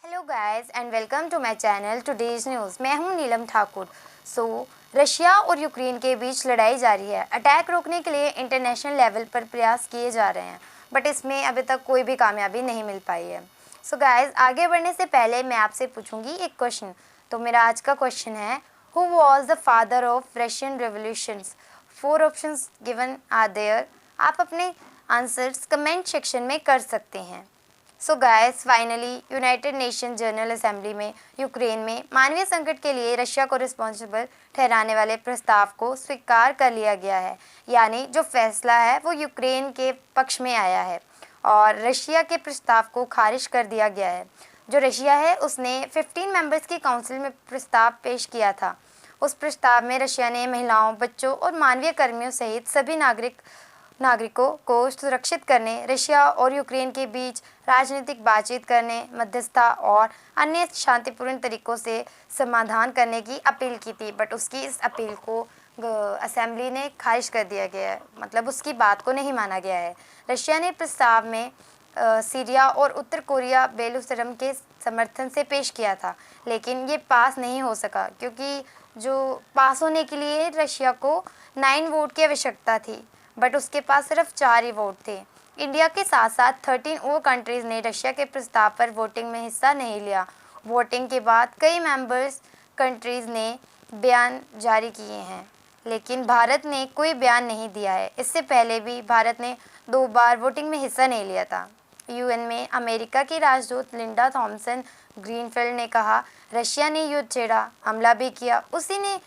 Hello guys and welcome to my channel today's news. मैं हूं Neelam Thakur. Russia और Ukraine के बीच लड़ाई जारी है। अटैक रोकने के लिए इंटरनेशनल लेवल पर प्रयास किए जा रहे हैं, बट इसमें अभी तक कोई भी कामयाबी नहीं मिल पाई है। गाइस, आगे बढ़ने से पहले मैं आपसे पूछूंगी एक क्वेश्चन। तो मेरा आज का क्वेश्चन है, who was the father of Russian revolutions? 4 options given are there. आप अपने आंसर्स कमेंट सेक्शन में कर सकते हैं। Guys, finally United Nation General Assembly में यूक्रेन में मानवीय संकट के लिए रशिया को रिस्पॉन्सिबल ठहराने वाले प्रस्ताव को स्वीकार कर लिया गया है। यानी जो फैसला है वो यूक्रेन के पक्ष में आया है और रशिया के प्रस्ताव को खारिज कर दिया गया है। जो रशिया है उसने 15 मेंबर्स की काउंसिल में प्रस्ताव पेश किया था। उस प्रस्ताव में रशिया ने महिलाओं, बच्चों और मानवीय कर्मियों सहित सभी नागरिकों को सुरक्षित करने, रशिया और यूक्रेन के बीच राजनीतिक बातचीत करने, मध्यस्थता और अन्य शांतिपूर्ण तरीकों से समाधान करने की अपील की थी। बट उसकी इस अपील को असेंबली ने खारिज कर दिया गया है, मतलब उसकी बात को नहीं माना गया है। रशिया ने प्रस्ताव में सीरिया और उत्तर कोरिया बेलूसरम के समर्थन से पेश किया था, लेकिन ये पास नहीं हो सका क्योंकि जो पास होने के लिए रशिया को 9 वोट की आवश्यकता थी, बट उसके पास सिर्फ 4 ही वोट थे। इंडिया के साथ साथ 13 और कंट्रीज़ ने रशिया के प्रस्ताव पर वोटिंग में हिस्सा नहीं लिया। वोटिंग के बाद कई मेंबर्स कंट्रीज़ ने बयान जारी किए हैं, लेकिन भारत ने कोई बयान नहीं दिया है। इससे पहले भी भारत ने 2 बार वोटिंग में हिस्सा नहीं लिया था। यूएन में अमेरिका की राजदूत लिंडा थॉमसन ग्रीनफील्ड ने कहा, रशिया ने युद्ध छेड़ा, हमला भी किया, उसी ने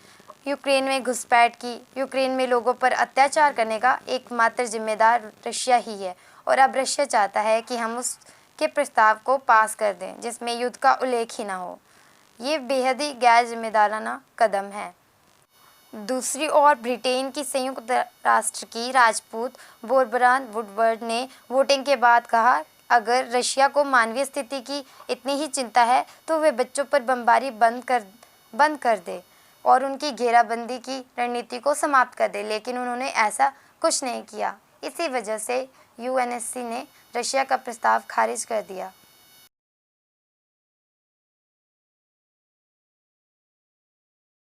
यूक्रेन में घुसपैठ की। यूक्रेन में लोगों पर अत्याचार करने का एकमात्र जिम्मेदार रशिया ही है और अब रशिया चाहता है कि हम उसके प्रस्ताव को पास कर दें जिसमें युद्ध का उल्लेख ही ना हो। ये बेहद ही गैर जिम्मेदाराना कदम है। दूसरी ओर ब्रिटेन की संयुक्त राष्ट्र की राजपूत बोरबरान वुडवर्ड ने वोटिंग के बाद कहा, अगर रशिया को मानवीय स्थिति की इतनी ही चिंता है तो वे बच्चों पर बमबारी बंद कर दे और उनकी घेराबंदी की रणनीति को समाप्त कर दे, लेकिन उन्होंने ऐसा कुछ नहीं किया। इसी वजह से यूएनएससी ने रशिया का प्रस्ताव खारिज कर दिया।